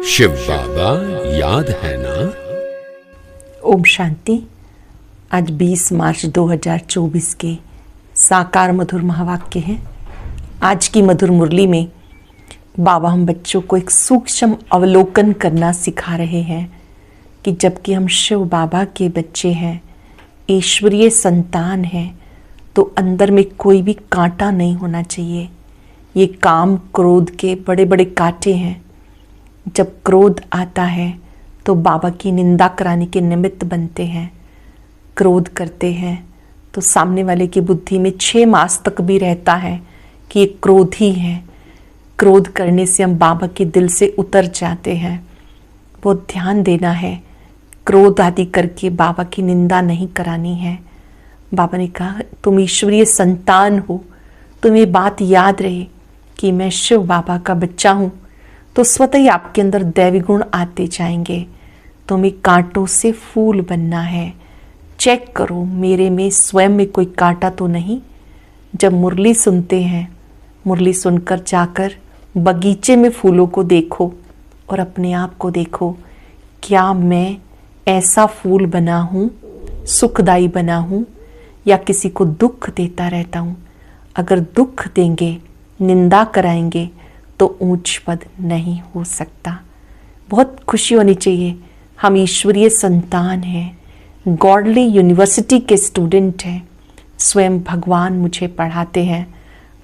शिव बाबा याद है ना। ओम शांति। आज 20 मार्च 2024 के साकार मधुर महावाक्य हैं। आज की मधुर मुरली में बाबा हम बच्चों को एक सूक्ष्म अवलोकन करना सिखा रहे हैं कि जबकि हम शिव बाबा के बच्चे हैं, ईश्वरीय संतान हैं, तो अंदर में कोई भी कांटा नहीं होना चाहिए। ये काम क्रोध के बड़े बड़े कांटे हैं। जब क्रोध आता है तो बाबा की निंदा कराने के निमित्त बनते हैं। क्रोध करते हैं तो सामने वाले की बुद्धि में 6 मास तक भी रहता है कि ये क्रोधी है। क्रोध करने से हम बाबा के दिल से उतर जाते हैं। बहुत ध्यान देना है, क्रोध आदि करके बाबा की निंदा नहीं करानी है। बाबा ने कहा तुम ईश्वरीय संतान हो, तुम्हें ये बात याद रहे कि मैं शिव बाबा का बच्चा हूँ, तो स्वतः ही आपके अंदर दैवी गुण आते जाएंगे। तुम्हें कांटों से फूल बनना है। चेक करो मेरे में स्वयं में कोई कांटा तो नहीं। जब मुरली सुनते हैं, मुरली सुनकर जाकर बगीचे में फूलों को देखो और अपने आप को देखो, क्या मैं ऐसा फूल बना हूँ, सुखदाई बना हूँ, या किसी को दुख देता रहता हूँ। अगर दुख देंगे, निंदा कराएंगे तो ऊंच पद नहीं हो सकता। बहुत खुशी होनी चाहिए, हम ईश्वरीय संतान हैं, गॉडली यूनिवर्सिटी के स्टूडेंट हैं। स्वयं भगवान मुझे पढ़ाते हैं,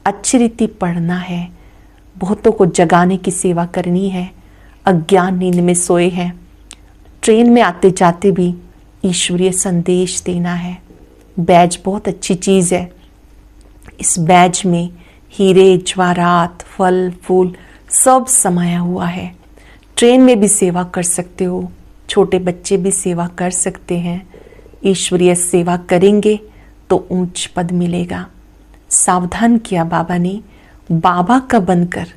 अच्छी रीति पढ़ना है, बहुतों को जगाने की सेवा करनी है। अज्ञान नींद में सोए हैं, ट्रेन में आते जाते भी ईश्वरीय संदेश देना है। बैज बहुत अच्छी चीज़ है। इस बैज में हीरे जवाहरात, फल फूल सब समाया हुआ है। ट्रेन में भी सेवा कर सकते हो, छोटे बच्चे भी सेवा कर सकते हैं। ईश्वरीय सेवा करेंगे तो ऊंच पद मिलेगा। सावधान किया बाबा ने, बाबा का बनकर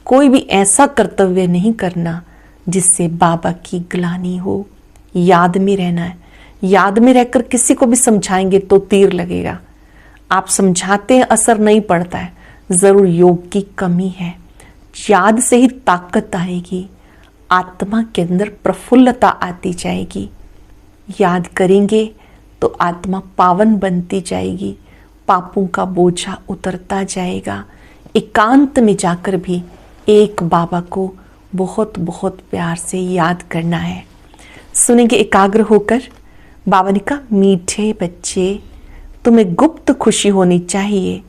कोई भी ऐसा कर्तव्य नहीं करना जिससे बाबा की ग्लानि हो। याद में रहना है। याद में रहकर किसी को भी समझाएंगे तो तीर लगेगा। आप समझाते हैं, असर नहीं पड़ता है, जरूर योग की कमी है। याद से ही ताकत आएगी, आत्मा के अंदर प्रफुल्लता आती जाएगी। याद करेंगे तो आत्मा पावन बनती जाएगी, पापों का बोझा उतरता जाएगा। एकांत में जाकर भी एक बाबा को बहुत बहुत प्यार से याद करना है। सुनेंगे एकाग्र होकर। बाबा ने कहा मीठे बच्चे, तुम्हें गुप्त खुशी होनी चाहिए।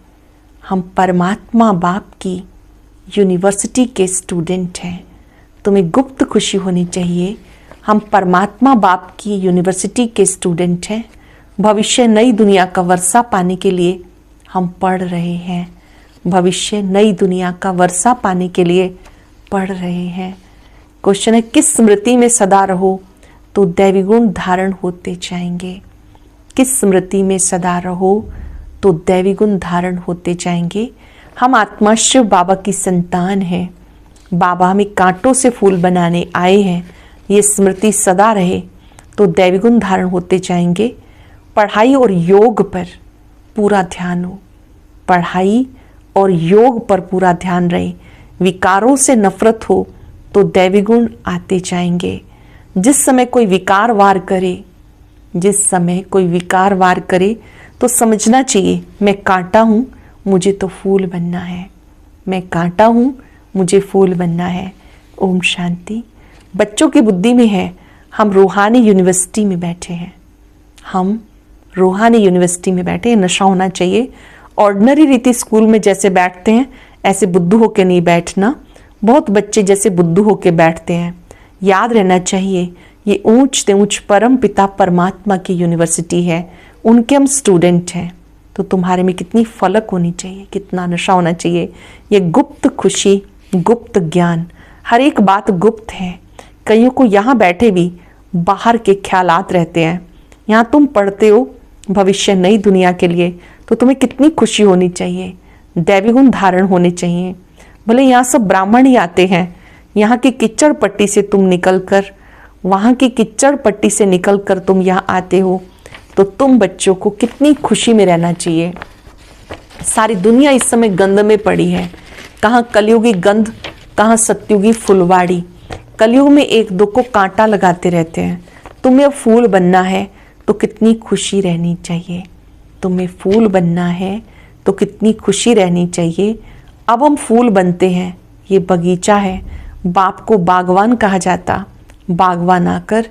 हम परमात्मा बाप की यूनिवर्सिटी के स्टूडेंट हैं। तुम्हें गुप्त खुशी होनी चाहिए। हम परमात्मा बाप की यूनिवर्सिटी के स्टूडेंट हैं। भविष्य नई दुनिया का वर्षा पाने के लिए हम पढ़ रहे हैं। भविष्य नई दुनिया का वर्षा पाने के लिए पढ़ रहे हैं। क्वेश्चन है किस स्मृति में सदा रहो तो दैवी गुण धारण होते जाएंगे। किस स्मृति में सदा रहो तो दैवी गुण धारण होते जाएंगे। हम आत्मा शिव बाबा की संतान हैं। बाबा हमें कांटों से फूल बनाने आए हैं। ये स्मृति सदा रहे तो दैवी गुण धारण होते जाएंगे। पढ़ाई और योग पर पूरा ध्यान हो। पढ़ाई और योग पर पूरा ध्यान रहे। विकारों से नफरत हो तो दैवी गुण आते जाएंगे। जिस समय कोई विकार वार करे, जिस समय कोई विकार वार करे तो समझना चाहिए मैं कांटा हूँ, मुझे तो फूल बनना है। मैं कांटा हूँ, मुझे फूल बनना है। ओम शांति। बच्चों की बुद्धि में है हम रूहानी यूनिवर्सिटी में बैठे हैं। हम रूहानी यूनिवर्सिटी में बैठे हैं। नशा होना चाहिए। ऑर्डिनरी रीति स्कूल में जैसे बैठते हैं ऐसे बुद्धू होके नहीं बैठना। बहुत बच्चे जैसे बुद्धू होके बैठते हैं। याद रहना चाहिए ये ऊंच से ऊंच परम पिता परमात्मा की यूनिवर्सिटी है, उनके हम स्टूडेंट हैं। तो तुम्हारे में कितनी फलक होनी चाहिए, कितना नशा होना चाहिए। ये गुप्त खुशी, गुप्त ज्ञान, हर एक बात गुप्त है। कईयों को यहाँ बैठे भी बाहर के ख्यालात रहते हैं। यहाँ तुम पढ़ते हो भविष्य नई दुनिया के लिए, तो तुम्हें कितनी खुशी होनी चाहिए। दैवी गुण धारण होने चाहिए। भले यहाँ सब ब्राह्मण ही आते हैं, यहाँ की किच्चड़ पट्टी से तुम निकलकर, वहाँ की किच्चड़ पट्टी से निकलकर तुम यहाँ आते हो, तो तुम बच्चों को कितनी खुशी में रहना चाहिए। सारी दुनिया इस समय गंध में पड़ी है। कहाँ कलयुगी गंध, कहाँ सत्युगी फुलवाड़ी। कलयुग में एक दो को कांटा लगाते रहते हैं। तुम्हें अब फूल बनना है तो कितनी खुशी रहनी चाहिए। तुम्हें फूल बनना है तो कितनी खुशी रहनी चाहिए। अब हम फूल बनते हैं। ये बगीचा है, बाप को बागवान कहा जाता। बागवान आकर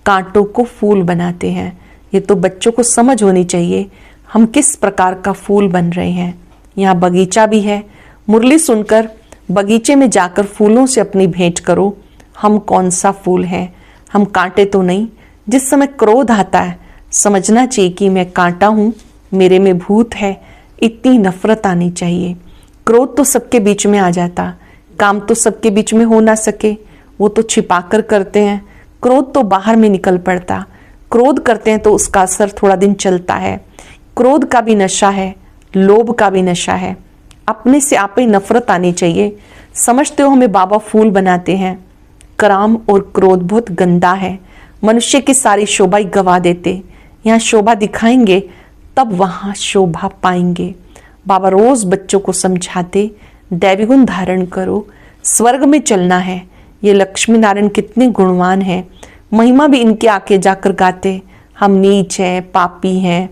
कांटों को फूल बनाते हैं। ये तो बच्चों को समझ होनी चाहिए हम किस प्रकार का फूल बन रहे हैं। यहाँ बगीचा भी है। मुरली सुनकर बगीचे में जाकर फूलों से अपनी भेंट करो। हम कौन सा फूल है, हम कांटे तो नहीं। जिस समय क्रोध आता है समझना चाहिए कि मैं कांटा हूँ, मेरे में भूत है। इतनी नफरत आनी चाहिए। क्रोध तो सबके बीच में आ जाता, काम तो सबके बीच में हो ना सके, वो तो छिपा कर करते हैं। क्रोध तो बाहर में निकल पड़ता। क्रोध करते हैं तो उसका असर थोड़ा दिन चलता है। क्रोध का भी नशा है, लोभ का भी नशा है। अपने से आप ही नफरत आनी चाहिए। समझते हो हमें बाबा फूल बनाते हैं। काम और क्रोध बहुत गंदा है, मनुष्य की सारी शोभा ही गवा देते। यहाँ शोभा दिखाएंगे तब वहाँ शोभा पाएंगे। बाबा रोज बच्चों को समझाते, दैवी गुण धारण करो, स्वर्ग में चलना है। ये लक्ष्मी नारायण कितने गुणवान हैं, महिमा भी इनके आके जाकर गाते। हम नीच हैं, पापी हैं,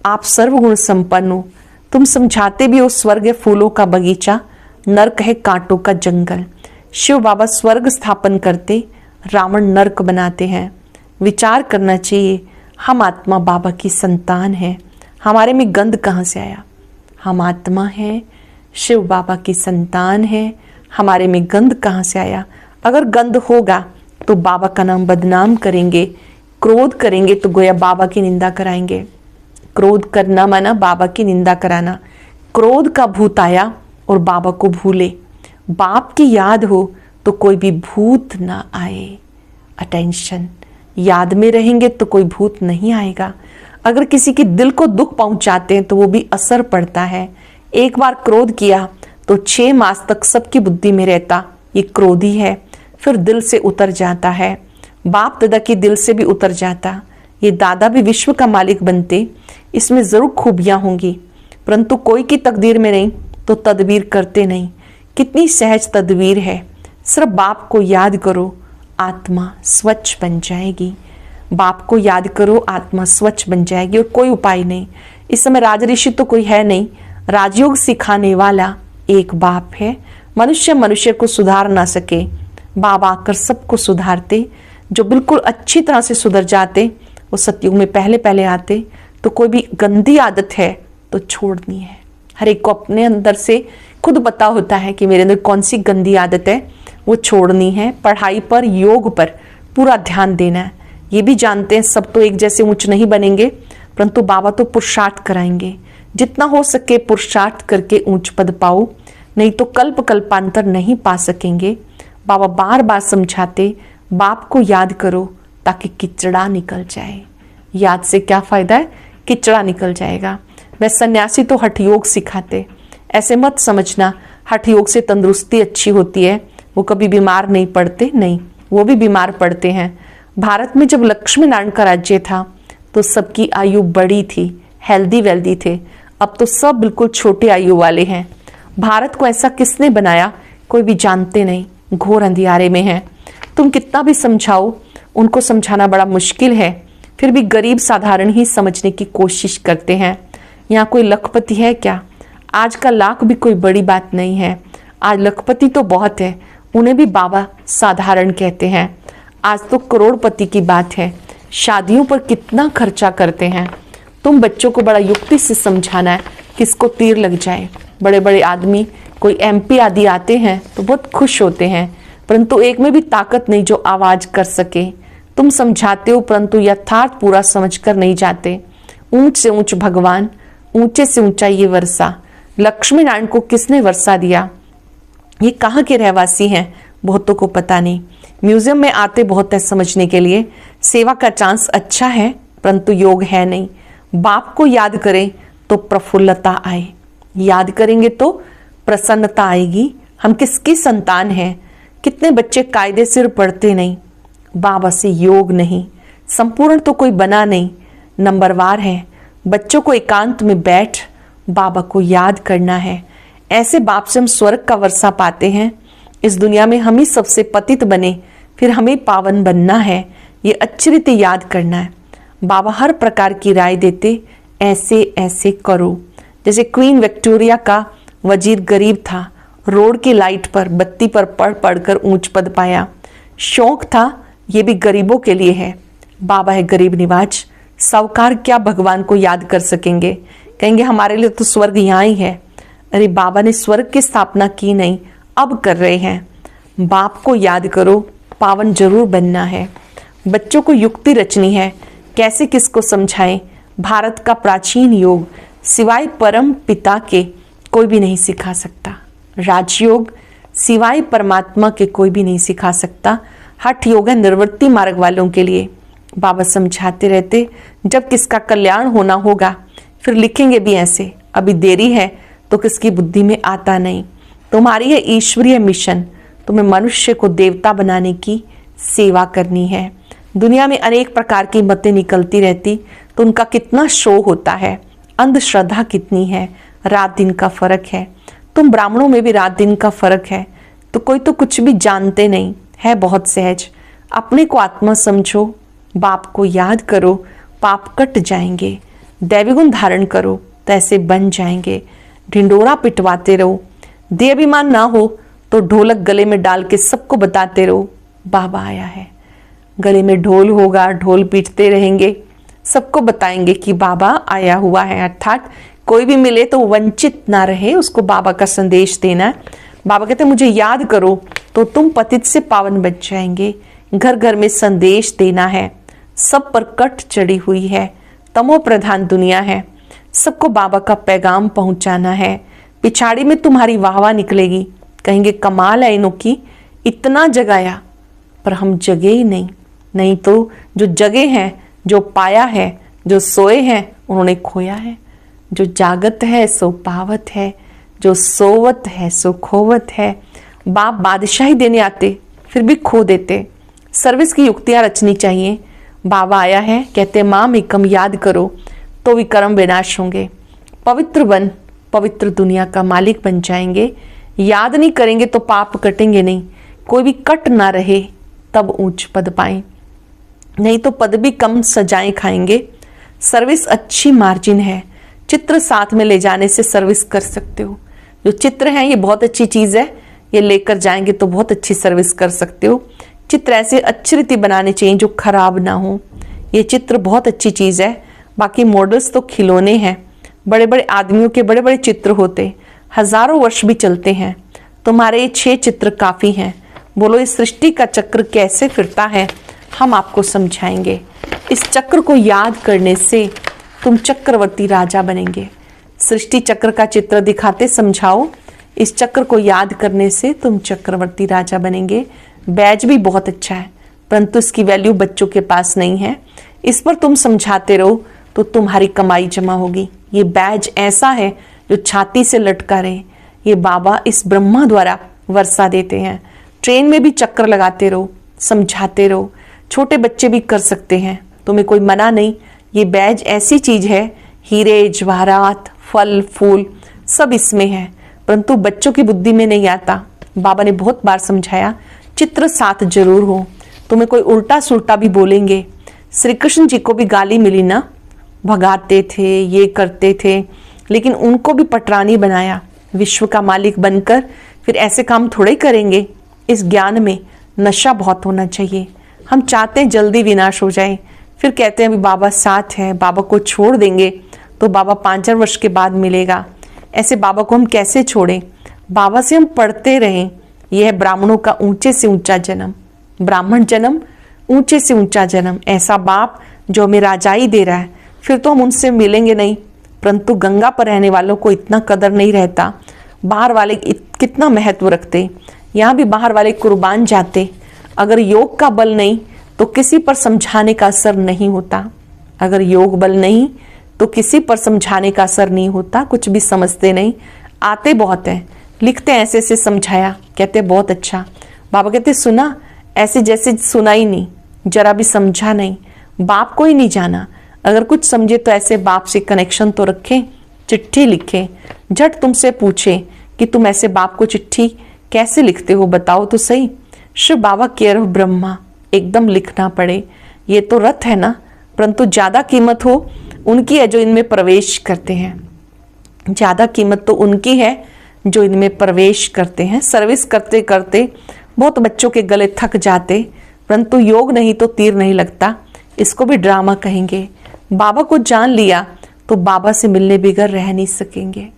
आप सर्वगुण संपन्न हो। तुम समझाते भी हो स्वर्ग है फूलों का बगीचा, नर्क है कांटों का जंगल। शिव बाबा स्वर्ग स्थापन करते, रावण नर्क बनाते हैं। विचार करना चाहिए, हम आत्मा बाबा की संतान है। हमारे में गंध कहाँ से आया? हम आत्मा है, शिव बाबा की संतान है। हमारे में गंध कहाँ से आया? अगर गंध होगा तो बाबा का नाम बदनाम करेंगे। क्रोध करेंगे तो गोया बाबा की निंदा कराएंगे। क्रोध करना माना बाबा की निंदा कराना। क्रोध का भूत आया और बाबा को भूले। बाप की याद हो तो कोई भी भूत ना आए। अटेंशन, याद में रहेंगे तो कोई भूत नहीं आएगा। अगर किसी के दिल को दुख पहुंचाते हैं तो वो भी असर पड़ता है। एक बार क्रोध किया तो 6 मास तक सबकी बुद्धि में रहता, ये क्रोधी है, फिर दिल से उतर जाता है। बाप दादा के दिल से भी उतर जाता। ये दादा भी विश्व का मालिक बनते। इसमें जरूर खूबियां होंगी, परंतु कोई की तकदीर में नहीं तो तदबीर करते नहीं। कितनी सहज तदबीर है। सिर्फ बाप को याद करो, आत्मा स्वच्छ बन जाएगी। बाप को याद करो, आत्मा स्वच्छ बन जाएगी। और कोई उपाय नहीं। इस समय राजऋषि तो कोई है नहीं, राजयोग सिखाने वाला एक बाप है। मनुष्य मनुष्य को सुधार ना सके, बाबा आकर सबको सुधारते। जो बिल्कुल अच्छी तरह से सुधर जाते वो सतयुग में पहले पहले आते। तो कोई भी गंदी आदत है तो छोड़नी है। हर एक को अपने अंदर से खुद पता होता है कि मेरे अंदर कौन सी गंदी आदत है, वो छोड़नी है। पढ़ाई पर, योग पर पूरा ध्यान देना है। ये भी जानते हैं सब तो एक जैसे ऊंच नहीं बनेंगे, परंतु बाबा तो पुरुषार्थ कराएंगे। जितना हो सके पुरुषार्थ करके ऊंच पद पाओ, नहीं तो कल्प कल्पांतर नहीं पा सकेंगे। बाबा बार बार समझाते, बाप को याद करो ताकि किचड़ा निकल जाए। याद से क्या फायदा है? किचड़ा निकल जाएगा। वह सन्यासी तो हठ योग सिखाते। ऐसे मत समझना हठ योग से तंदुरुस्ती अच्छी होती है, वो कभी बीमार नहीं पड़ते। नहीं, वो भी बीमार पड़ते हैं। भारत में जब लक्ष्मी नारायण का राज्य था तो सबकी आयु बड़ी थी, हेल्दी वेल्दी थे। अब तो सब बिल्कुल छोटे आयु वाले हैं। भारत को ऐसा किसने बनाया कोई भी जानते नहीं, घोर अंधियारे में है। तुम कितना भी समझाओ, उनको समझाना बड़ा मुश्किल है। फिर भी गरीब साधारण ही समझने की कोशिश करते हैं। यहाँ कोई लखपति है क्या? आज का लाख भी कोई बड़ी बात नहीं है। आज लखपति तो बहुत है, उन्हें भी बाबा साधारण कहते हैं। आज तो करोड़पति की बात है। शादियों पर कितना खर्चा करते हैं। तुम बच्चों को बड़ा युक्ति से समझाना है, किसको तीर लग जाए। बड़े बड़े आदमी, कोई MP आदि आते हैं तो बहुत खुश होते हैं, परंतु एक में भी ताकत नहीं जो आवाज कर सके। तुम समझाते हो परंतु यथार्थ पूरा समझकर नहीं जाते। ऊंच से ऊंच भगवान, ऊंचे से ऊंचा ये वर्षा। लक्ष्मी नारायण को किसने वर्षा दिया? ये कहाँ के रहवासी हैं बहुतों को पता नहीं। म्यूजियम में आते बहुत है समझने के लिए। सेवा का चांस अच्छा है परंतु योग है नहीं। बाप को याद करें तो प्रफुल्लता आए, याद करेंगे तो प्रसन्नता आएगी। हम किसकी संतान हैं? कितने बच्चे कायदे सिर पढ़ते नहीं, बाबा से योग नहीं। संपूर्ण तो कोई बना नहीं, नंबरवार है। बच्चों को एकांत में बैठ बाबा को याद करना है। ऐसे बाप से हम स्वर्ग का वर्षा पाते हैं। इस दुनिया में हम ही सबसे पतित बने, फिर हमें पावन बनना है, ये अच्छी रीति याद करना है। बाबा हर प्रकार की राय देते, ऐसे ऐसे करो। जैसे क्वीन विक्टोरिया का वजीर गरीब था, रोड की लाइट पर बत्ती पर पढ़ पढ़कर ऊंच पद पाया। शौक था, ये भी गरीबों के लिए है। बाबा है गरीब निवाज, साहूकार क्या भगवान को याद कर सकेंगे, कहेंगे हमारे लिए तो स्वर्ग यहाँ ही है। अरे बाबा ने स्वर्ग की स्थापना की नहीं, अब कर रहे हैं। बाप को याद करो, पावन जरूर बनना है। बच्चों को युक्ति रचनी है, कैसे किसको समझाएं। भारत का प्राचीन योग सिवाय परम पिता के कोई भी नहीं सिखा सकता। राजयोग सिवाय परमात्मा के कोई भी नहीं सिखा सकता। हठ योग है निर्वृत्ति मार्ग वालों के लिए। बाबा समझाते रहते, जब किसका कल्याण होना होगा फिर लिखेंगे भी ऐसे, अभी देरी है तो किसकी बुद्धि में आता नहीं। तुम्हारी ये ईश्वरीय मिशन, तुम्हें मनुष्य को देवता बनाने की सेवा करनी है। दुनिया में अनेक प्रकार की मतें निकलती रहती, तो उनका कितना शो होता है, अंधश्रद्धा कितनी है, रात दिन का फर्क है। तुम ब्राह्मणों में भी रात दिन का फर्क है, तो कोई तो कुछ भी जानते नहीं है, बहुत सहज। अपने को आत्मा समझो, बाप को याद करो, पाप कट जाएंगे। दैवी गुण धारण करो तो ऐसे बन जाएंगे। ढिंडोरा पिटवाते रहो, दे अभिमान ना हो तो ढोलक गले में डाल के सबको बताते रहो बाबा आया है। गले में ढोल होगा, ढोल पीटते रहेंगे, सबको बताएंगे कि बाबा आया हुआ है। अर्थात कोई भी मिले तो वंचित ना रहे, उसको बाबा का संदेश देना है। बाबा कहते मुझे याद करो तो तुम पतित से पावन बच जाएंगे। घर घर में संदेश देना है, सब पर कट चढ़ी हुई है, तमो प्रधान दुनिया है, सबको बाबा का पैगाम पहुंचाना है। पिछाड़ी में तुम्हारी वाहवा निकलेगी, कहेंगे कमाल है इनों की, इतना जगाया पर हम जगे ही नहीं। नहीं तो जो जगे हैं, जो पाया है, जो सोए हैं उन्होंने खोया है। जो जागत है सो पावत है, जो सोवत है सो खोवत है। बाप बादशाही देने आते फिर भी खो देते। सर्विस की युक्तियां रचनी चाहिए। बाबा आया है, कहते माम एकम याद करो तो विक्रम विनाश होंगे। पवित्र बन, पवित्र दुनिया का मालिक बन जाएंगे। याद नहीं करेंगे तो पाप कटेंगे नहीं, कोई भी कट ना रहे तब ऊंच पद पाएं, नहीं तो पद भी कम सजाएं खाएंगे। सर्विस अच्छी मार्जिन है, चित्र साथ में ले जाने से सर्विस कर सकते हो। जो चित्र है ये बहुत अच्छी चीज़ है, ये लेकर जाएंगे तो बहुत अच्छी सर्विस कर सकते हो। चित्र ऐसे अच्छी रीति बनाने चाहिए जो खराब ना हो। ये चित्र बहुत अच्छी चीज़ है। बाकी मॉडल्स तो खिलौने हैं, बड़े बड़े आदमियों के बड़े बड़े चित्र होते, हजारों वर्ष भी चलते हैं। तुम्हारे ये 6 चित्र काफ़ी हैं। बोलो इस सृष्टि का चक्र कैसे फिरता है, हम आपको समझाएंगे। इस चक्र को याद करने से तुम चक्रवर्ती राजा बनेंगे। सृष्टि चक्र का चित्र दिखाते समझाओ, इस चक्र को याद करने से तुम चक्रवर्ती राजा बनेंगे। बैज भी बहुत अच्छा है, परंतु इसकी वैल्यू बच्चों के पास नहीं है। इस पर तुम समझाते रहो तो तुम्हारी कमाई जमा होगी। ये बैज ऐसा है जो छाती से लटका रहे, ये बाबा इस ब्रह्मा द्वारा वर्षा देते हैं। ट्रेन में भी चक्कर लगाते रहो, समझाते रहो, छोटे बच्चे भी कर सकते हैं, तुम्हें कोई मना नहीं। ये बैज ऐसी चीज है, हीरे जवाहरात फल फूल सब इसमें है, परंतु बच्चों की बुद्धि में नहीं आता। बाबा ने बहुत बार समझाया, चित्र साथ जरूर हो। तुम्हें कोई उल्टा सुल्टा भी बोलेंगे, श्री कृष्ण जी को भी गाली मिली ना, भगाते थे, ये करते थे, लेकिन उनको भी पटरानी बनाया। विश्व का मालिक बनकर फिर ऐसे काम थोड़े करेंगे। इस ज्ञान में नशा बहुत होना चाहिए। हम चाहते हैं जल्दी विनाश हो जाए, फिर कहते हैं अभी बाबा साथ है, बाबा को छोड़ देंगे तो बाबा 5 वर्ष के बाद मिलेगा। ऐसे बाबा को हम कैसे छोड़ें? बाबा से हम पढ़ते रहें। यह है ब्राह्मणों का ऊंचे से ऊंचा जन्म, ब्राह्मण जन्म, ऊंचे से ऊंचा जन्म। ऐसा बाप जो हमें राजाई दे रहा है, फिर तो हम उनसे मिलेंगे नहीं। परंतु गंगा पर रहने वालों को इतना कदर नहीं रहता, बाहर वाले कितना महत्व रखते। यहाँ भी बाहर वाले कुर्बान जाते। अगर योग का बल नहीं तो किसी पर समझाने का असर नहीं होता। अगर योग बल नहीं तो किसी पर समझाने का असर नहीं होता। कुछ भी समझते नहीं, आते बहुत हैं, लिखते ऐसे ऐसे समझाया, कहते बहुत अच्छा। बाबा कहते सुना, ऐसे जैसे सुना ही नहीं, जरा भी समझा नहीं, बाप को ही नहीं जाना। अगर कुछ समझे तो ऐसे बाप से कनेक्शन तो रखें, चिट्ठी लिखें, झट तुमसे पूछे कि तुम ऐसे बाप को चिट्ठी कैसे लिखते हो बताओ तो सही। शिव बाबा केयर ऑफ ब्रह्मा, एकदम लिखना पड़े। ये तो रथ है ना, परंतु ज़्यादा कीमत हो उनकी है जो इनमें प्रवेश करते हैं। ज़्यादा कीमत तो उनकी है जो इनमें प्रवेश करते हैं। सर्विस करते करते बहुत बच्चों के गले थक जाते, परंतु योग नहीं तो तीर नहीं लगता, इसको भी ड्रामा कहेंगे। बाबा को जान लिया तो बाबा से मिलने बगैर रह नहीं सकेंगे।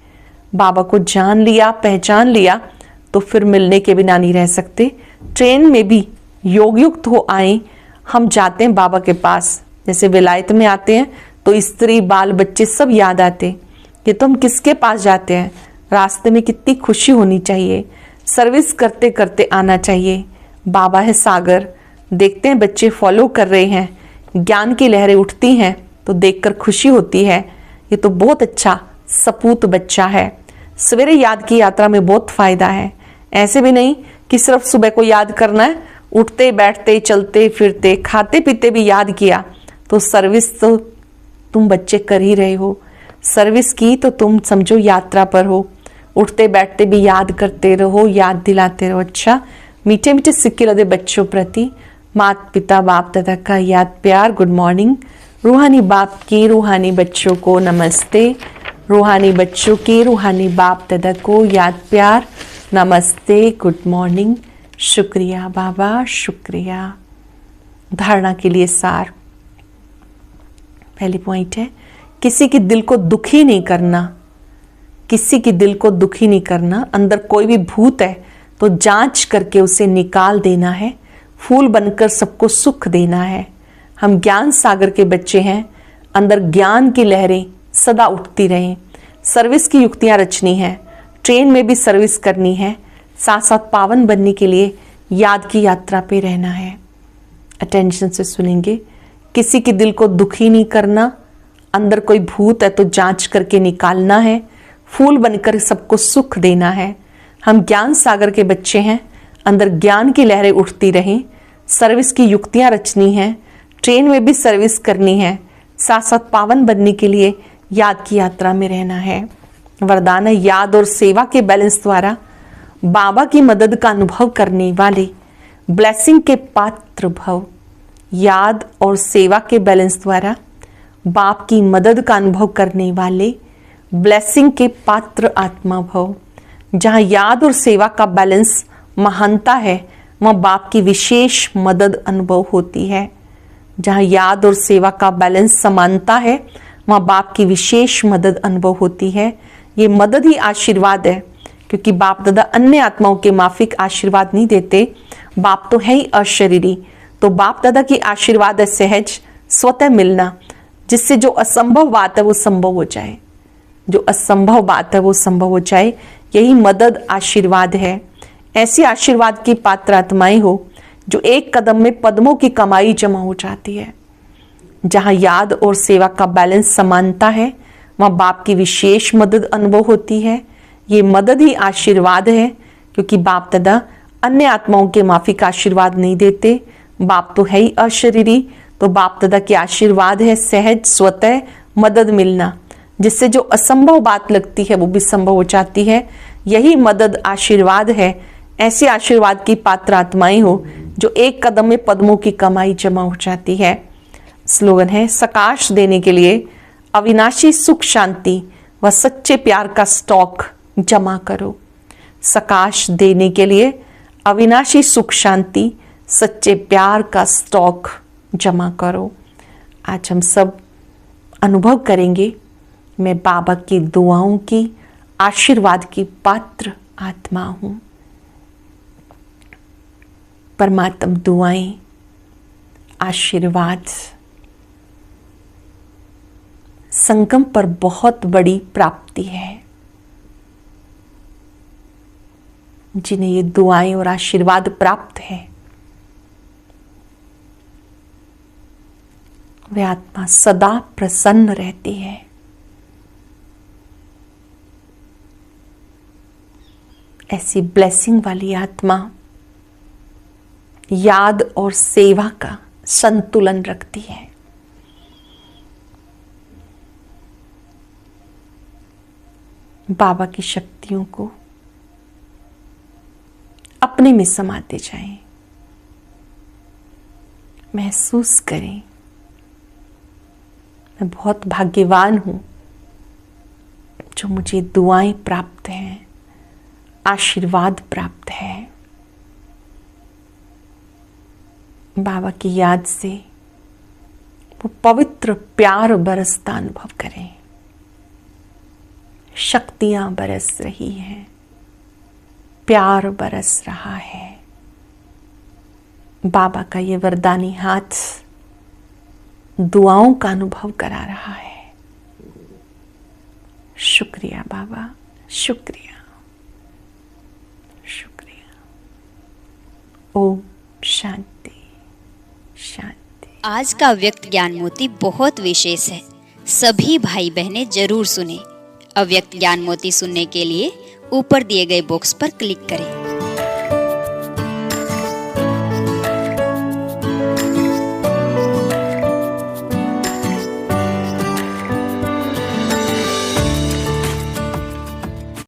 बाबा को जान लिया, पहचान लिया तो फिर मिलने के बिना नहीं रह सकते। ट्रेन में भी योग युक्त हो आए, हम जाते हैं बाबा के पास, जैसे विलायत में आते हैं तो स्त्री बाल बच्चे सब याद आते, ये तो हम किसके पास जाते हैं। रास्ते में कितनी खुशी होनी चाहिए, सर्विस करते करते आना चाहिए। बाबा है सागर, देखते हैं बच्चे फॉलो कर रहे हैं, ज्ञान की लहरें उठती हैं तो देखकर खुशी होती है। ये तो बहुत अच्छा सपूत बच्चा है। सवेरे याद की यात्रा में बहुत फायदा है। ऐसे भी नहीं कि सिर्फ सुबह को याद करना है, उठते बैठते चलते फिरते खाते पीते भी याद किया तो सर्विस तो तुम बच्चे कर ही रहे हो। सर्विस की तो तुम समझो यात्रा पर हो। उठते बैठते भी याद करते रहो, याद दिलाते रहो। अच्छा, मीठे मीठे सिक्के लदे बच्चों प्रति माता पिता बाप दादा का याद प्यार। Good morning. रूहानी बाप की रूहानी बच्चों को नमस्ते। रूहानी बच्चों की रूहानी बाप दादा को याद प्यार नमस्ते, गुड मॉर्निंग। शुक्रिया बाबा, शुक्रिया। धारणा के लिए सार। पहली पॉइंट है, किसी के दिल को दुखी नहीं करना। किसी के दिल को दुखी नहीं करना। अंदर कोई भी भूत है तो जांच करके उसे निकाल देना है। फूल बनकर सबको सुख देना है। हम ज्ञान सागर के बच्चे हैं, अंदर ज्ञान की लहरें सदा उठती रहें। सर्विस की युक्तियां रचनी है, ट्रेन में भी सर्विस करनी है, साथ साथ पावन बनने के लिए याद की यात्रा पे रहना है। अटेंशन से सुनेंगे। किसी के दिल को दुखी नहीं करना। अंदर कोई भूत है तो जांच करके निकालना है। फूल बनकर सबको सुख देना है। हम ज्ञान सागर के बच्चे हैं, अंदर ज्ञान की लहरें उठती रहें। सर्विस की युक्तियां रचनी है, ट्रेन में भी सर्विस करनी है, साथ साथ पावन बनने के लिए याद की यात्रा में रहना है। वरदान है, याद और सेवा के बैलेंस द्वारा बाबा की मदद का अनुभव करने वाले ब्लेसिंग के पात्र भव। याद और सेवा के बैलेंस द्वारा बाप की मदद का अनुभव करने वाले ब्लेसिंग के पात्र आत्मा भव। जहाँ याद और सेवा का बैलेंस महानता है, वहाँ बाप की विशेष मदद अनुभव होती है। जहाँ याद और सेवा का बैलेंस समानता है, वहाँ बाप की विशेष मदद अनुभव होती है। ये मदद ही आशीर्वाद है, क्योंकि बाप दादा अन्य आत्माओं के माफिक आशीर्वाद नहीं देते। बाप तो है ही अशरीरी, तो बाप दादा की आशीर्वाद है सहज स्वतः मिलना, जिससे जो असंभव बात है वो संभव हो जाए। जो असंभव बात है वो संभव हो जाए, यही मदद आशीर्वाद है। ऐसी आशीर्वाद की पात्र आत्माएं हो जो एक कदम में पद्मों की कमाई जमा हो जाती है। जहाँ याद और सेवा का बैलेंस समानता है, वहाँ बाप की विशेष मदद अनुभव होती है। ये मदद ही आशीर्वाद है, क्योंकि बाप दादा अन्य आत्माओं के माफिक आशीर्वाद नहीं देते। बाप तो है ही अशरीरी, तो बाप दादा के आशीर्वाद है सहज स्वतः मदद मिलना, जिससे जो असंभव बात लगती है वो भी संभव हो जाती है। यही मदद आशीर्वाद है। ऐसे आशीर्वाद की पात्र आत्माएं हो जो एक कदम में पद्मों की कमाई जमा हो जाती है। स्लोगन है, सकाश देने के लिए अविनाशी सुख शांति व सच्चे प्यार का स्टॉक जमा करो। सकाश देने के लिए अविनाशी सुख शांति सच्चे प्यार का स्टॉक जमा करो। आज हम सब अनुभव करेंगे, मैं बाबा की दुआओं की आशीर्वाद की पात्र आत्मा हूं। परमात्म दुआएं, आशीर्वाद संगम पर बहुत बड़ी प्राप्ति है। जिन्हें ये दुआएं और आशीर्वाद प्राप्त है, वे आत्मा सदा प्रसन्न रहती है। ऐसी ब्लेसिंग वाली आत्मा याद और सेवा का संतुलन रखती है। बाबा की शक्तियों को अपने में समाते जाएं। महसूस करें, मैं बहुत भाग्यवान हूं जो मुझे दुआएं प्राप्त हैं, आशीर्वाद प्राप्त है। बाबा की याद से वो पवित्र प्यार बरसता अनुभव करें। शक्तियां बरस रही हैं, प्यार बरस रहा है। बाबा का ये वरदानी हाथ दुआओं का अनुभव करा रहा है। शुक्रिया बाबा, शुक्रिया, शुक्रिया। ओम शांति, शांति। आज का अव्यक्त ज्ञान मोती बहुत विशेष है, सभी भाई बहनें जरूर सुने। अव्यक्त ज्ञान मोती सुनने के लिए ऊपर दिए गए बॉक्स पर क्लिक करें।